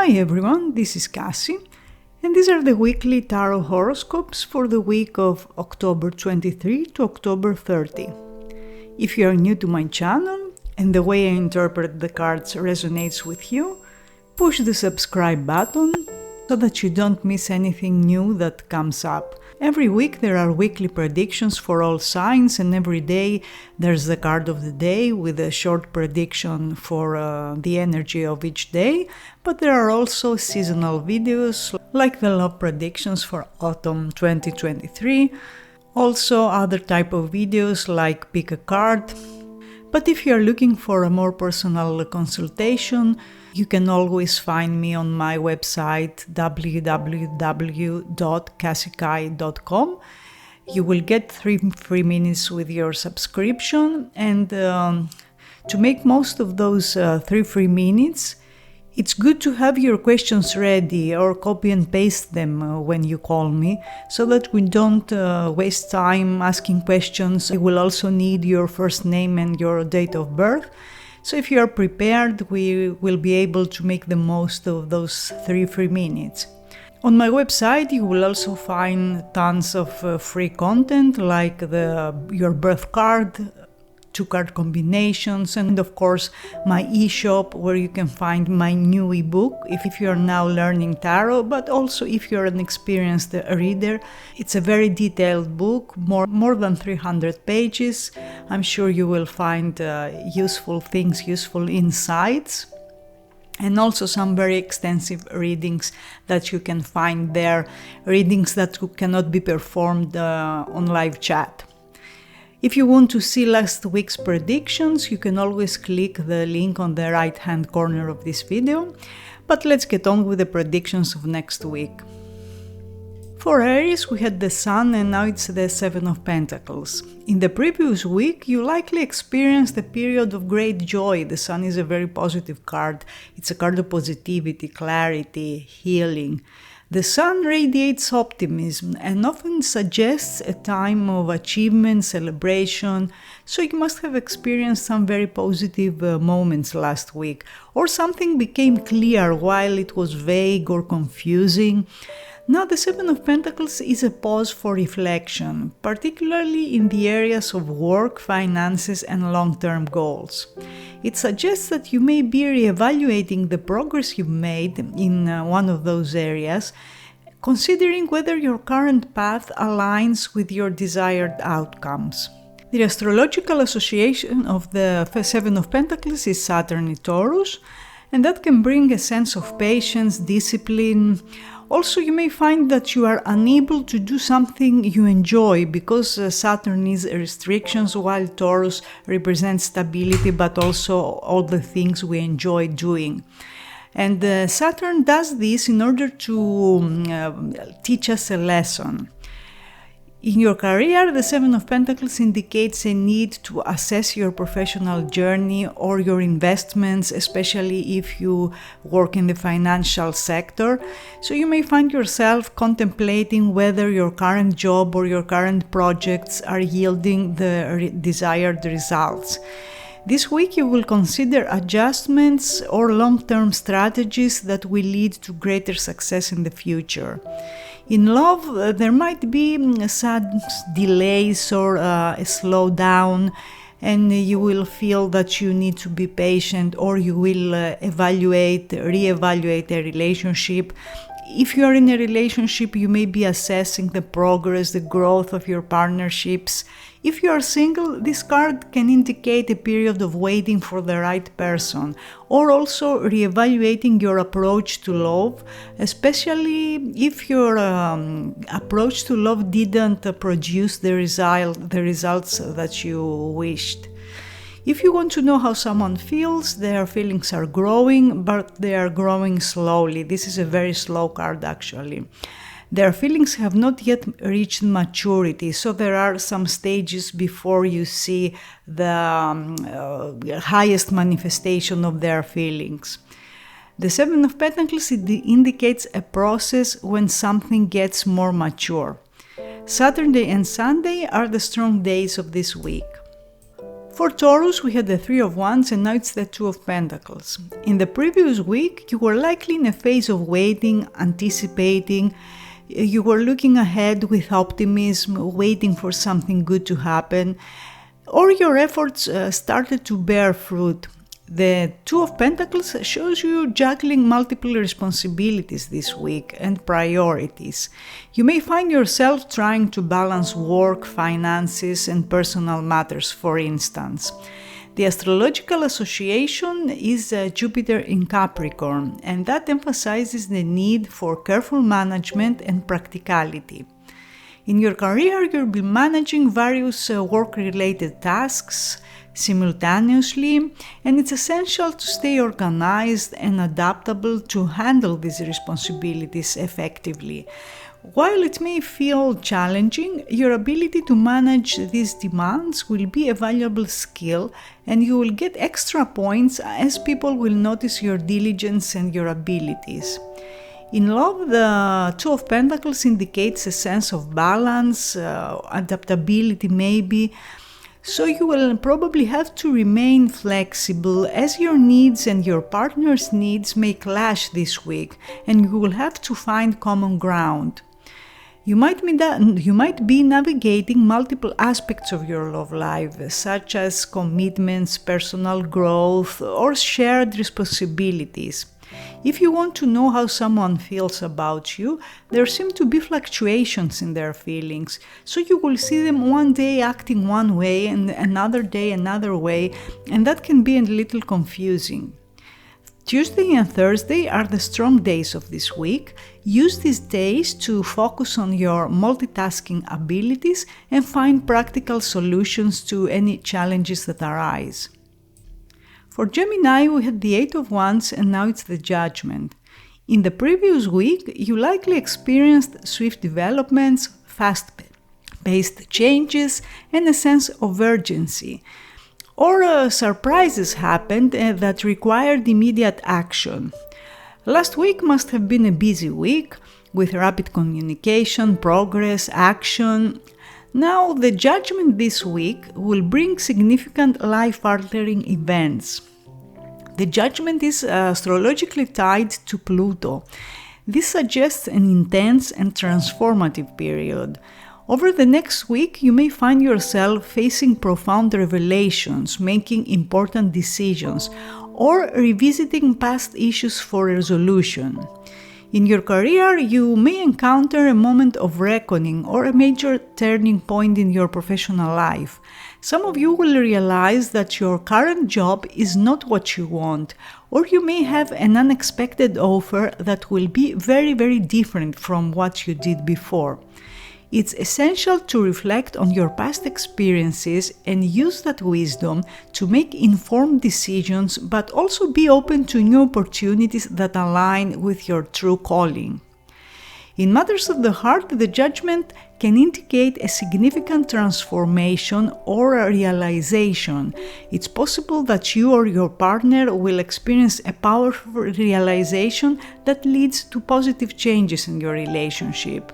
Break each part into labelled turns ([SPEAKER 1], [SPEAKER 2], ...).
[SPEAKER 1] Hi everyone, this is Kassie, and these are the weekly tarot horoscopes for the week of October 23 to October 30. If you are new to my channel and the way I interpret the cards resonates with you, push the subscribe button so that you don't miss anything new that comes up. Every week there are weekly predictions for all signs, and every day there's the card of the day with a short prediction for the energy of each day, but there are also seasonal videos like the love predictions for autumn 2023, also other type of videos like pick a card. But if you are looking for a more personal consultation, you can always find me on my website www.kassikai.com. You will get 3 free minutes with your subscription, and to make most of those 3 free minutes, it's good to have your questions ready or copy and paste them when you call me, so that we don't waste time asking questions. I will also need your first name and your date of birth. So if you are prepared, we will be able to make the most of those 3 free minutes. On my website, you will also find tons of free content like your birth card, 2-card combinations, and of course my e-shop where you can find my new ebook if you are now learning tarot, but also if you're an experienced reader. It's a very detailed book, more than 300 pages. I'm sure you will find useful things, useful insights, and also some very extensive readings that you can find there, readings that cannot be performed on live chat. If you want to see last week's predictions, you can always click the link on the right hand corner of this video. But let's get on with the predictions of next week. For Aries, we had the Sun and now it's the 7 of Pentacles. In the previous week, you likely experienced a period of great joy. The Sun is a very positive card. It's a card of positivity, clarity, healing. The Sun radiates optimism and often suggests a time of achievement, celebration, so you must have experienced some very positive moments last week, or something became clear while it was vague or confusing. Now the 7 of Pentacles is a pause for reflection, particularly in the areas of work, finances, and long-term goals. It suggests that you may be re-evaluating the progress you've made in one of those areas, considering whether your current path aligns with your desired outcomes. The astrological association of the 7 of Pentacles is Saturn in Taurus, and that can bring a sense of patience, discipline. Also, you may find that you are unable to do something you enjoy because Saturn is restrictions, while Taurus represents stability, but also all the things we enjoy doing. And Saturn does this in order to teach us a lesson. In your career, the 7 of Pentacles indicates a need to assess your professional journey or your investments, especially if you work in the financial sector. So you may find yourself contemplating whether your current job or your current projects are yielding the desired results. This week you will consider adjustments or long-term strategies that will lead to greater success in the future. In love, there might be sudden delays or a slowdown, and you will feel that you need to be patient, or you will reevaluate a relationship. If you are in a relationship, you may be assessing the progress, the growth of your partnerships. If you are single, this card can indicate a period of waiting for the right person, or also reevaluating your approach to love, especially if your approach to love didn't produce the results that you wished. If you want to know how someone feels, their feelings are growing, but they are growing slowly. This is a very slow card actually. Their feelings have not yet reached maturity, so there are some stages before you see the highest manifestation of their feelings. The 7 of Pentacles indicates a process when something gets more mature. Saturday and Sunday are the strong days of this week. For Taurus, we had the Three of Wands and now it's the Two of Pentacles. In the previous week, you were likely in a phase of waiting, anticipating. You were looking ahead with optimism, waiting for something good to happen, or your efforts started to bear fruit. The Two of Pentacles shows you juggling multiple responsibilities this week and priorities. You may find yourself trying to balance work, finances, and personal matters, for instance. The astrological association is Jupiter in Capricorn, and that emphasizes the need for careful management and practicality. In your career, you'll be managing various work-related tasks simultaneously, and it's essential to stay organized and adaptable to handle these responsibilities effectively. While it may feel challenging, your ability to manage these demands will be a valuable skill, and you will get extra points as people will notice your diligence and your abilities. In love, the Two of Pentacles indicates a sense of balance, adaptability maybe, so you will probably have to remain flexible as your needs and your partner's needs may clash this week, and you will have to find common ground. You might be navigating multiple aspects of your love life, such as commitments, personal growth, or shared responsibilities. If you want to know how someone feels about you, there seem to be fluctuations in their feelings, so you will see them one day acting one way and another day another way, and that can be a little confusing. Tuesday and Thursday are the strong days of this week. Use these days to focus on your multitasking abilities and find practical solutions to any challenges that arise. For Gemini, we had the Eight of Wands and now it's the Judgment. In the previous week, you likely experienced swift developments, fast-paced changes, and a sense of urgency. Or surprises happened that required immediate action. Last week must have been a busy week with rapid communication, progress, action. Now, the Judgment this week will bring significant life-altering events. The Judgment is astrologically tied to Pluto. This suggests an intense and transformative period. Over the next week, you may find yourself facing profound revelations, making important decisions, or revisiting past issues for resolution. In your career, you may encounter a moment of reckoning or a major turning point in your professional life. Some of you will realize that your current job is not what you want, or you may have an unexpected offer that will be very, very different from what you did before. It's essential to reflect on your past experiences and use that wisdom to make informed decisions, but also be open to new opportunities that align with your true calling. In matters of the heart, the Judgment can indicate a significant transformation or a realization. It's possible that you or your partner will experience a powerful realization that leads to positive changes in your relationship.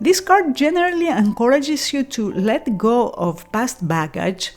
[SPEAKER 1] This card generally encourages you to let go of past baggage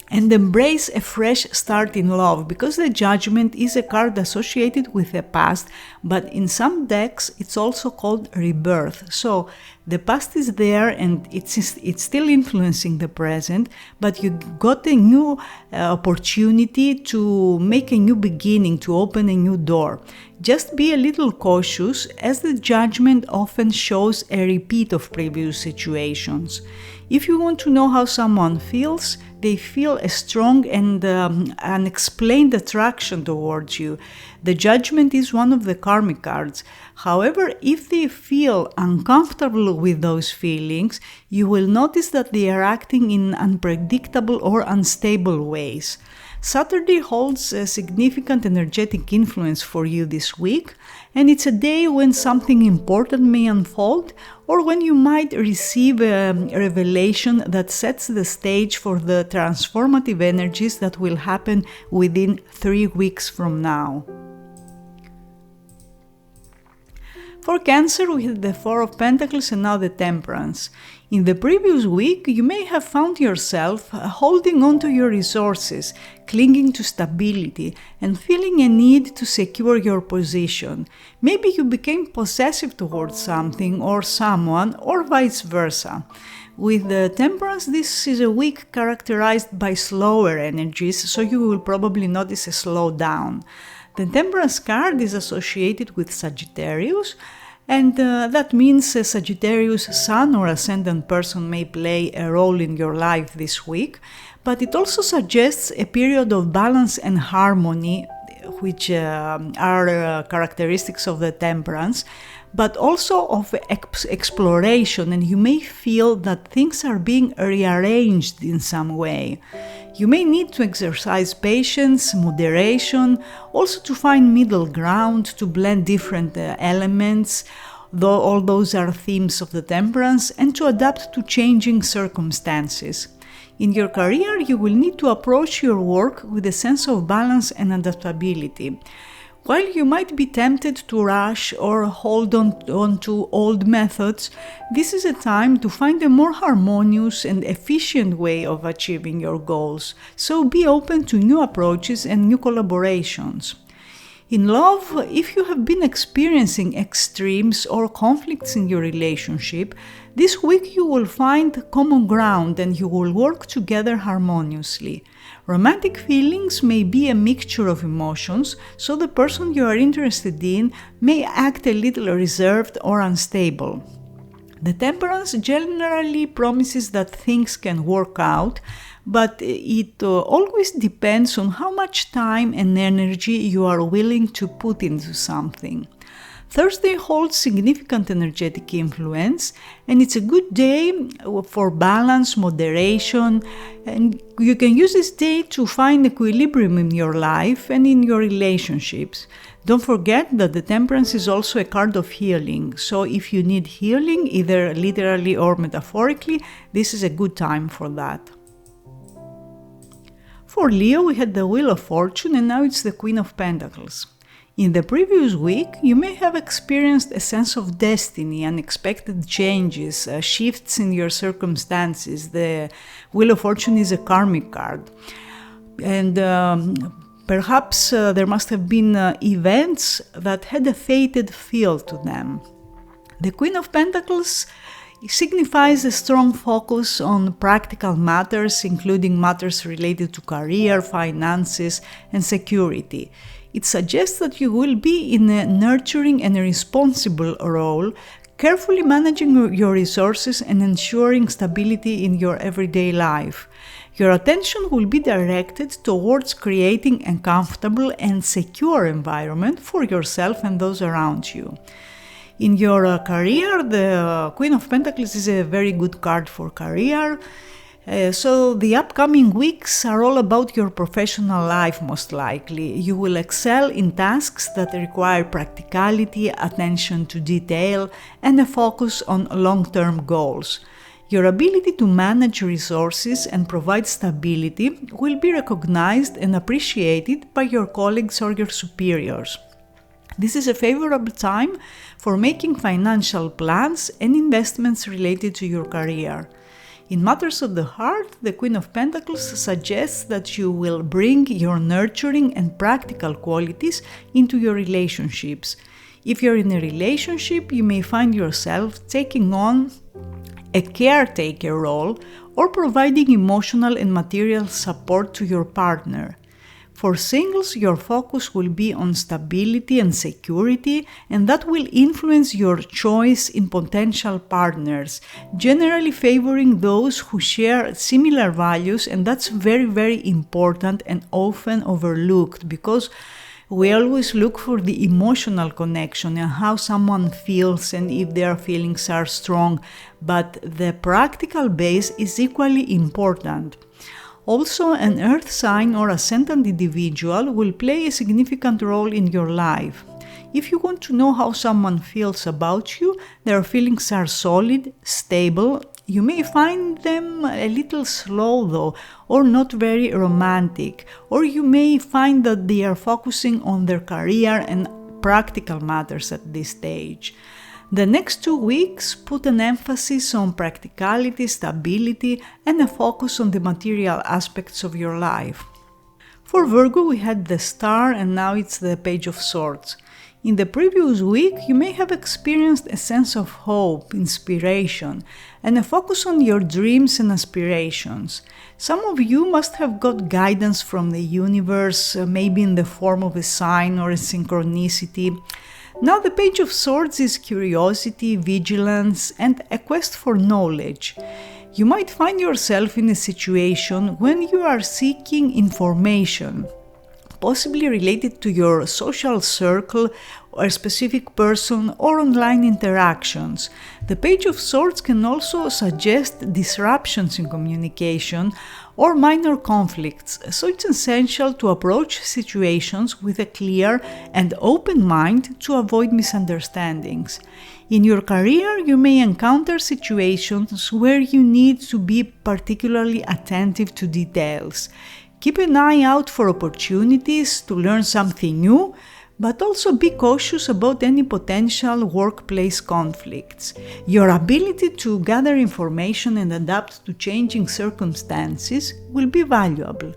[SPEAKER 1] and embrace a fresh start in love, because the Judgment is a card associated with the past, but in some decks it's also called rebirth. So the past is there and it's still influencing the present, but you got a new opportunity to make a new beginning, to open a new door. Just be a little cautious, as the Judgment often shows a repeat of previous situations. If you want to know how someone feels, they feel a strong and unexplained attraction towards you. The Judgment is one of the karmic cards. However, if they feel uncomfortable with those feelings, you will notice that they are acting in unpredictable or unstable ways. Saturday holds a significant energetic influence for you this week, and it's a day when something important may unfold, or when you might receive a revelation that sets the stage for the transformative energies that will happen within 3 weeks from now. For Cancer, we have the Four of Pentacles and now the Temperance. In the previous week, you may have found yourself holding on to your resources, clinging to stability, and feeling a need to secure your position. Maybe you became possessive towards something or someone, or vice versa. With the Temperance, this is a week characterized by slower energies, so you will probably notice a slowdown. The Temperance card is associated with Sagittarius, and that means a Sagittarius sun or ascendant person may play a role in your life this week, but it also suggests a period of balance and harmony, which are characteristics of the Temperance, but also of exploration, and you may feel that things are being rearranged in some way. You may need to exercise patience, moderation, also to find middle ground, to blend different elements, though all those are themes of the Temperance, and to adapt to changing circumstances. In your career, you will need to approach your work with a sense of balance and adaptability. While you might be tempted to rush or hold on to old methods, this is a time to find a more harmonious and efficient way of achieving your goals, so be open to new approaches and new collaborations. In love, if you have been experiencing extremes or conflicts in your relationship, this week you will find common ground and you will work together harmoniously. Romantic feelings may be a mixture of emotions, so the person you are interested in may act a little reserved or unstable. The Temperance generally promises that things can work out, but it always depends on how much time and energy you are willing to put into something. Thursday holds significant energetic influence, and it's a good day for balance, moderation, and you can use this day to find equilibrium in your life and in your relationships. Don't forget that the Temperance is also a card of healing, so if you need healing, either literally or metaphorically, this is a good time for that. For Leo, we had the Wheel of Fortune, and now it's the Queen of Pentacles. In the previous week, you may have experienced a sense of destiny, unexpected changes, shifts in your circumstances. The Wheel of Fortune is a karmic card. And perhaps there must have been events that had a fated feel to them. The Queen of Pentacles signifies a strong focus on practical matters, including matters related to career, finances, and security. It suggests that you will be in a nurturing and a responsible role, carefully managing your resources and ensuring stability in your everyday life. Your attention will be directed towards creating a comfortable and secure environment for yourself and those around you. In your career, the Queen of Pentacles is a very good card for career. So the upcoming weeks are all about your professional life, most likely. You will excel in tasks that require practicality, attention to detail, and a focus on long-term goals. Your ability to manage resources and provide stability will be recognized and appreciated by your colleagues or your superiors. This is a favorable time for making financial plans and investments related to your career. In matters of the heart, the Queen of Pentacles suggests that you will bring your nurturing and practical qualities into your relationships. If you're in a relationship, you may find yourself taking on a caretaker role or providing emotional and material support to your partner. For singles, your focus will be on stability and security, and that will influence your choice in potential partners, generally favoring those who share similar values, and that's very, very important and often overlooked because we always look for the emotional connection and how someone feels and if their feelings are strong, but the practical base is equally important. Also, an earth sign or ascendant individual will play a significant role in your life. If you want to know how someone feels about you, their feelings are solid, stable. You may find them a little slow though, or not very romantic, or you may find that they are focusing on their career and practical matters at this stage. The next 2 weeks put an emphasis on practicality, stability, and a focus on the material aspects of your life. For Virgo, we had the Star and now it's the Page of Swords. In the previous week, you may have experienced a sense of hope, inspiration, and a focus on your dreams and aspirations. Some of you must have got guidance from the universe, maybe in the form of a sign or a synchronicity. Now the Page of Swords is curiosity, vigilance, and a quest for knowledge. You might find yourself in a situation when you are seeking information, possibly related to your social circle or a specific person or online interactions. The Page of Swords can also suggest disruptions in communication or minor conflicts, so it's essential to approach situations with a clear and open mind to avoid misunderstandings. In your career, you may encounter situations where you need to be particularly attentive to details. Keep an eye out for opportunities to learn something new, but also be cautious about any potential workplace conflicts. Your ability to gather information and adapt to changing circumstances will be valuable.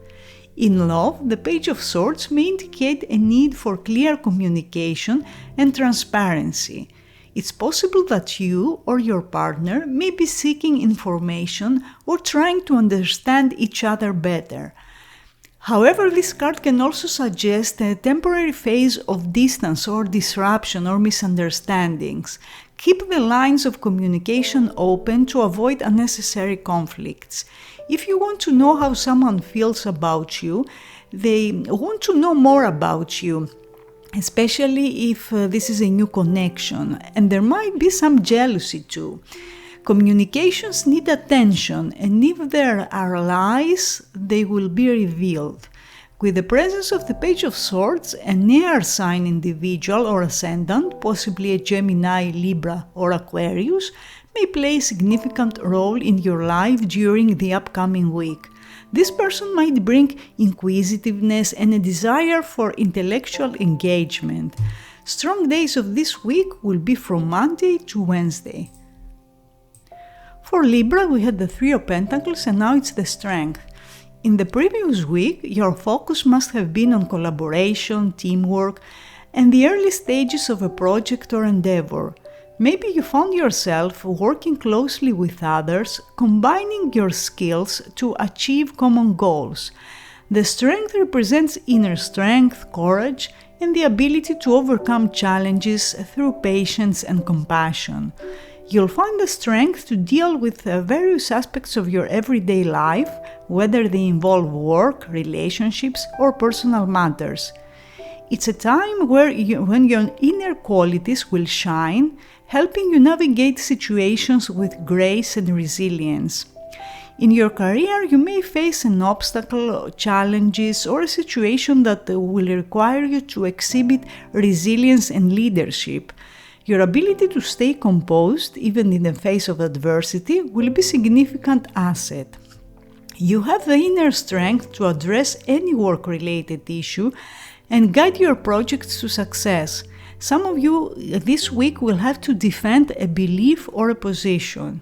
[SPEAKER 1] In love, the Page of Swords may indicate a need for clear communication and transparency. It's possible that you or your partner may be seeking information or trying to understand each other better. However, this card can also suggest a temporary phase of distance or disruption or misunderstandings. Keep the lines of communication open to avoid unnecessary conflicts. If you want to know how someone feels about you, they want to know more about you, especially if this is a new connection, and there might be some jealousy too. Communications need attention, and if there are lies, they will be revealed. With the presence of the Page of Swords, an air sign individual or ascendant, possibly a Gemini, Libra, or Aquarius, may play a significant role in your life during the upcoming week. This person might bring inquisitiveness and a desire for intellectual engagement. Strong days of this week will be from Monday to Wednesday. For Libra, we had the Three of Pentacles and now it's the Strength. In the previous week, your focus must have been on collaboration, teamwork, and the early stages of a project or endeavor. Maybe you found yourself working closely with others, combining your skills to achieve common goals. The Strength represents inner strength, courage, and the ability to overcome challenges through patience and compassion. You'll find the strength to deal with various aspects of your everyday life, whether they involve work, relationships, or personal matters. It's a time when your inner qualities will shine, helping you navigate situations with grace and resilience. In your career, you may face an obstacle, challenges, or a situation that will require you to exhibit resilience and leadership. Your ability to stay composed, even in the face of adversity, will be a significant asset. You have the inner strength to address any work-related issue and guide your projects to success. Some of you this week will have to defend a belief or a position.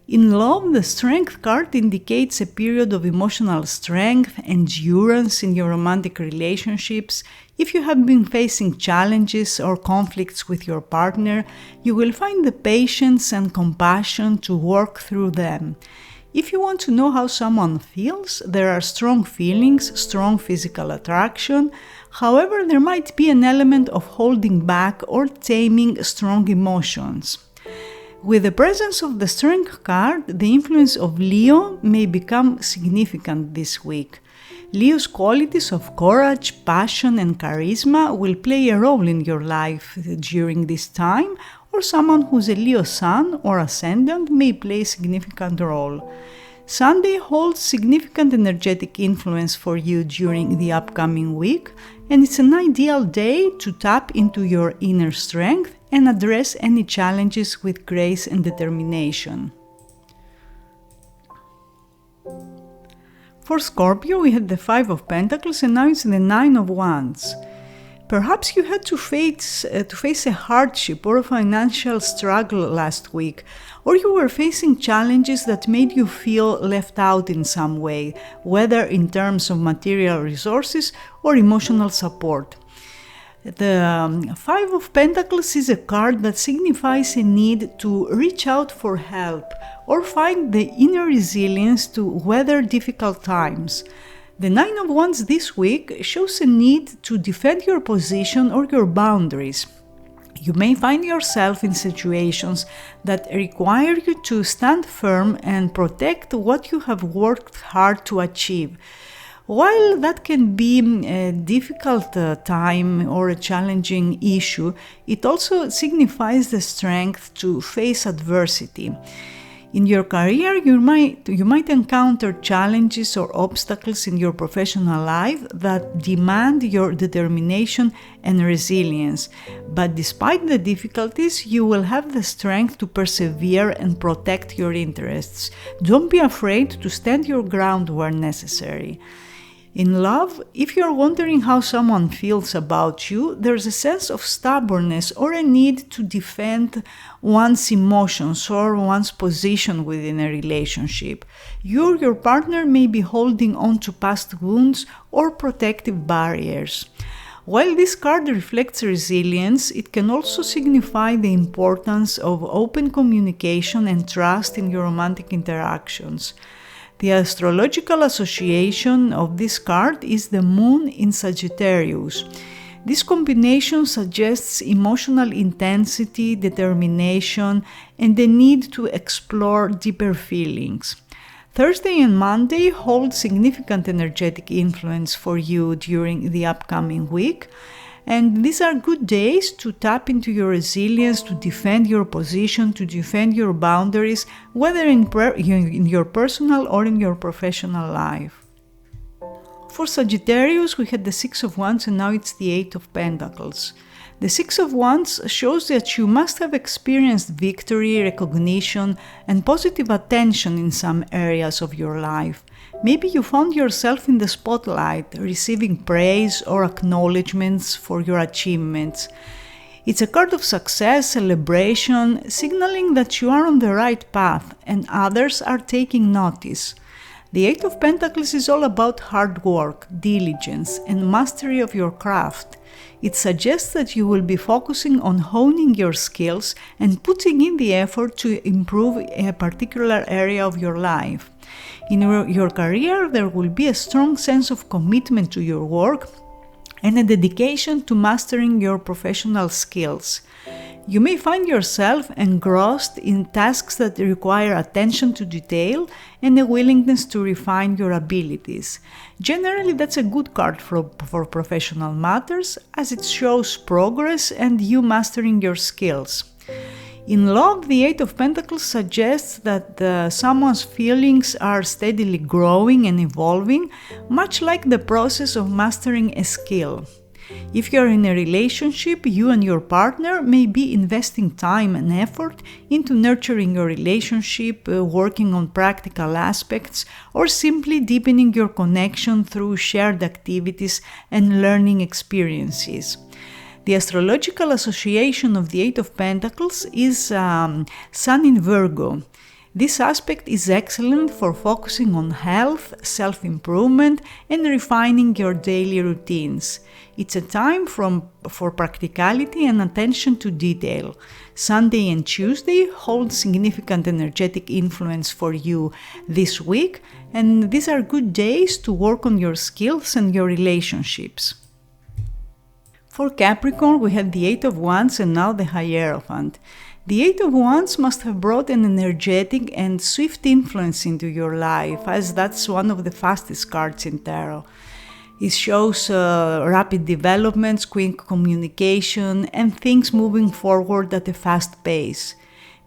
[SPEAKER 1] In love, the Strength card indicates a period of emotional strength, endurance in your romantic relationships. If you have been facing challenges or conflicts with your partner, you will find the patience and compassion to work through them. If you want to know how someone feels, there are strong feelings, strong physical attraction. However, there might be an element of holding back or taming strong emotions. With the presence of the Strength card, the influence of Leo may become significant this week. Leo's qualities of courage, passion, and charisma will play a role in your life during this time, or someone who's a Leo sun or ascendant may play a significant role. Sunday holds significant energetic influence for you during the upcoming week, and it's an ideal day to tap into your inner strength and address any challenges with grace and determination. For Scorpio, we had the Five of Pentacles and now it's the Nine of Wands. Perhaps you had to face a hardship or a financial struggle last week, or you were facing challenges that made you feel left out in some way, whether in terms of material resources or emotional support. The Five of Pentacles is a card that signifies a need to reach out for help or find the inner resilience to weather difficult times. The Nine of Wands this week shows a need to defend your position or your boundaries. You may find yourself in situations that require you to stand firm and protect what you have worked hard to achieve. While that can be a difficult time or a challenging issue, it also signifies the strength to face adversity. In your career, you might encounter challenges or obstacles in your professional life that demand your determination and resilience. But despite the difficulties, you will have the strength to persevere and protect your interests. Don't be afraid to stand your ground where necessary. In love, if you're wondering how someone feels about you, there's a sense of stubbornness or a need to defend one's emotions or one's position within a relationship. You or your partner may be holding on to past wounds or protective barriers. While this card reflects resilience, it can also signify the importance of open communication and trust in your romantic interactions. The astrological association of this card is the Moon in Sagittarius. This combination suggests emotional intensity, determination, and the need to explore deeper feelings. Thursday and Monday hold significant energetic influence for you during the upcoming week. And these are good days to tap into your resilience, to defend your position, to defend your boundaries, whether in your personal or in your professional life. For Sagittarius, we had the Six of Wands and now it's the Eight of Pentacles. The Six of Wands shows that you must have experienced victory, recognition, and positive attention in some areas of your life. Maybe you found yourself in the spotlight, receiving praise or acknowledgements for your achievements. It's a card of success, celebration, signaling that you are on the right path and others are taking notice. The Eight of Pentacles is all about hard work, diligence, and mastery of your craft. It suggests that you will be focusing on honing your skills and putting in the effort to improve a particular area of your life. In your career, there will be a strong sense of commitment to your work and a dedication to mastering your professional skills. You may find yourself engrossed in tasks that require attention to detail and a willingness to refine your abilities. Generally, that's a good card for professional matters, as it shows progress and you mastering your skills. In love, the Eight of Pentacles suggests that someone's feelings are steadily growing and evolving, much like the process of mastering a skill. If you're in a relationship, you and your partner may be investing time and effort into nurturing your relationship, working on practical aspects, or simply deepening your connection through shared activities and learning experiences. The astrological association of the Eight of Pentacles is Sun in Virgo. This aspect is excellent for focusing on health, self-improvement, and refining your daily routines. It's a time for practicality and attention to detail. Sunday and Tuesday hold significant energetic influence for you this week, and these are good days to work on your skills and your relationships. For Capricorn, we had the Eight of Wands and now the Hierophant. The Eight of Wands must have brought an energetic and swift influence into your life, as that's one of the fastest cards in tarot. It shows rapid developments, quick communication, and things moving forward at a fast pace.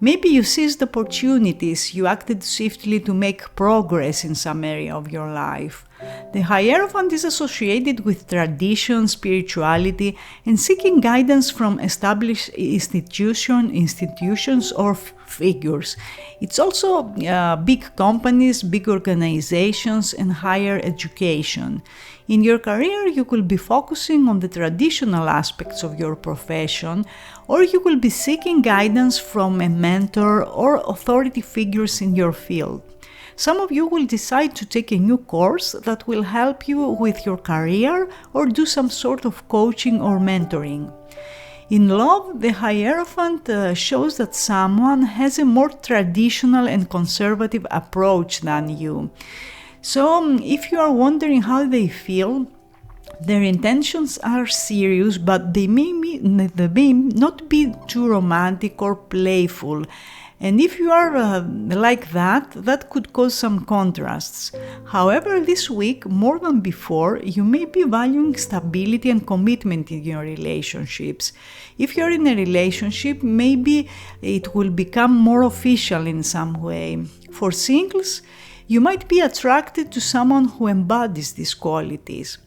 [SPEAKER 1] Maybe you seized opportunities, you acted swiftly to make progress in some area of your life. The Hierophant is associated with tradition, spirituality, and seeking guidance from established institutions or figures. It's also big companies, big organizations, and higher education. In your career, you will be focusing on the traditional aspects of your profession, or you will be seeking guidance from a mentor or authority figures in your field. Some of you will decide to take a new course that will help you with your career or do some sort of coaching or mentoring. In love, the Hierophant shows that someone has a more traditional and conservative approach than you. So, if you are wondering how they feel, their intentions are serious, but they may not be too romantic or playful. And if you are like that could cause some contrasts. However, this week, more than before, you may be valuing stability and commitment in your relationships. If you're in a relationship, maybe it will become more official in some way. For singles, you might be attracted to someone who embodies these qualities.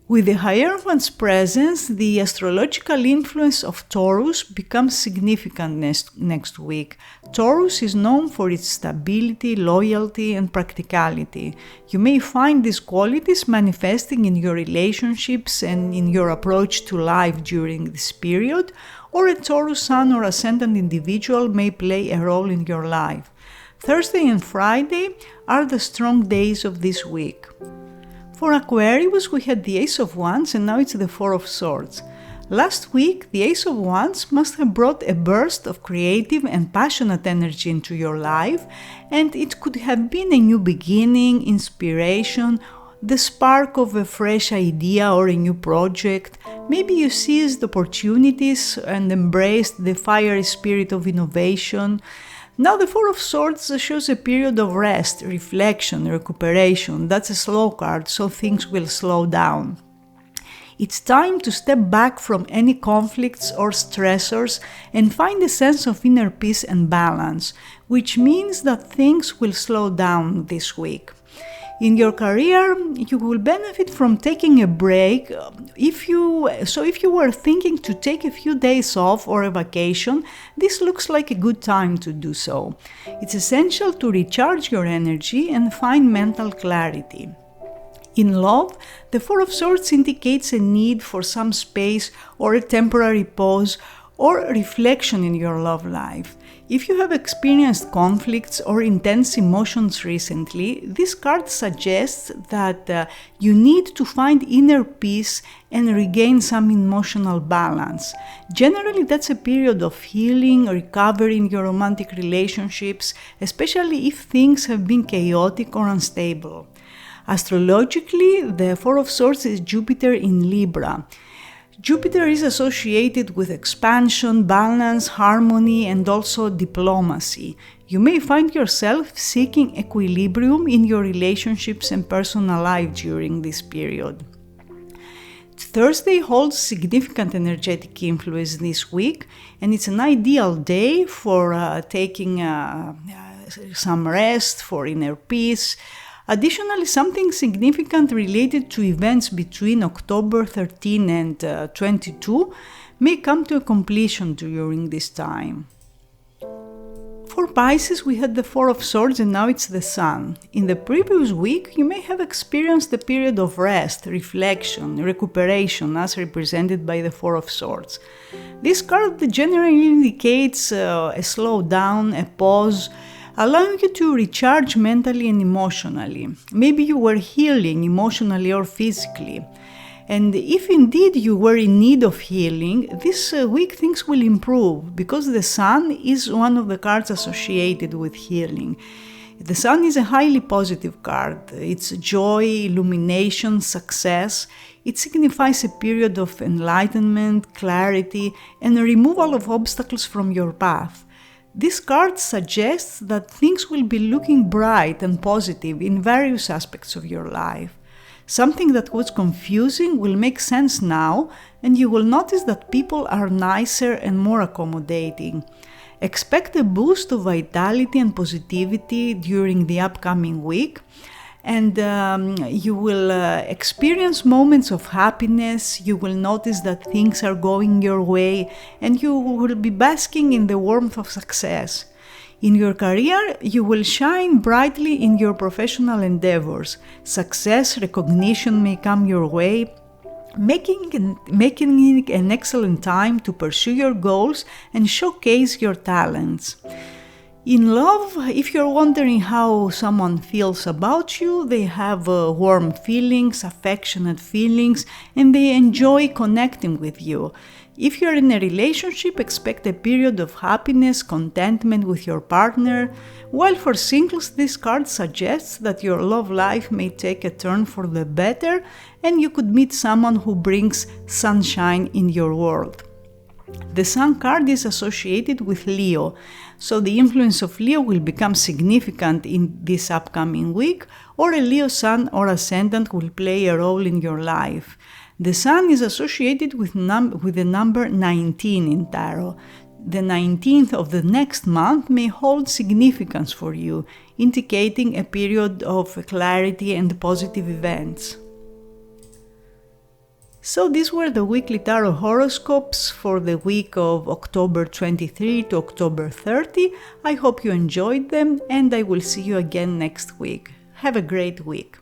[SPEAKER 1] With the Hierophant's presence, the astrological influence of Taurus becomes significant next week. Taurus is known for its stability, loyalty, and practicality. You may find these qualities manifesting in your relationships and in your approach to life during this period, or a Taurus sun or ascendant individual may play a role in your life. Thursday and Friday are the strong days of this week. For Aquarius, we had the Ace of Wands and now it's the Four of Swords. Last week, the Ace of Wands must have brought a burst of creative and passionate energy into your life, and it could have been a new beginning, inspiration, the spark of a fresh idea or a new project. Maybe you seized opportunities and embraced the fiery spirit of innovation. Now the Four of Swords shows a period of rest, reflection, recuperation. That's a slow card, so things will slow down. It's time to step back from any conflicts or stressors and find a sense of inner peace and balance, which means that things will slow down this week. In your career, you will benefit from taking a break. If you were thinking to take a few days off or a vacation, this looks like a good time to do so. It's essential to recharge your energy and find mental clarity. In love, the Four of Swords indicates a need for some space or a temporary pause or reflection in your love life. If you have experienced conflicts or intense emotions recently, this card suggests that you need to find inner peace and regain some emotional balance. Generally, that's a period of healing, recovery in your romantic relationships, especially if things have been chaotic or unstable. Astrologically, the Four of Swords is Jupiter in Libra. Jupiter is associated with expansion, balance, harmony, and also diplomacy. You may find yourself seeking equilibrium in your relationships and personal life during this period. Thursday holds significant energetic influence this week, and it's an ideal day for taking some rest, for inner peace. Additionally, something significant related to events between October 13 and 22 may come to a completion during this time. For Pisces, we had the Four of Swords and now it's the Sun. In the previous week, you may have experienced a period of rest, reflection, recuperation as represented by the Four of Swords. This card generally indicates a slowdown, a pause, allowing you to recharge mentally and emotionally. Maybe you were healing emotionally or physically. And if indeed you were in need of healing, this week things will improve because the Sun is one of the cards associated with healing. The Sun is a highly positive card. It's joy, illumination, success. It signifies a period of enlightenment, clarity, and a removal of obstacles from your path. This card suggests that things will be looking bright and positive in various aspects of your life. Something that was confusing will make sense now, and you will notice that people are nicer and more accommodating. Expect a boost of vitality and positivity during the upcoming week, and you will experience moments of happiness. You will notice that things are going your way, and you will be basking in the warmth of success. In your career, you will shine brightly in your professional endeavors. Success, recognition may come your way, making it an excellent time to pursue your goals and showcase your talents. In love, if you're wondering how someone feels about you, they have warm feelings, affectionate feelings, and they enjoy connecting with you. If you're in a relationship, expect a period of happiness, contentment with your partner, while for singles, this card suggests that your love life may take a turn for the better and you could meet someone who brings sunshine in your world. The Sun card is associated with Leo, so the influence of Leo will become significant in this upcoming week, or a Leo Sun or Ascendant will play a role in your life. The Sun is associated with the number 19 in Tarot. The 19th of the next month may hold significance for you, indicating a period of clarity and positive events. So these were the weekly tarot horoscopes for the week of October 23 to October 30. I hope you enjoyed them, and I will see you again next week. Have a great week.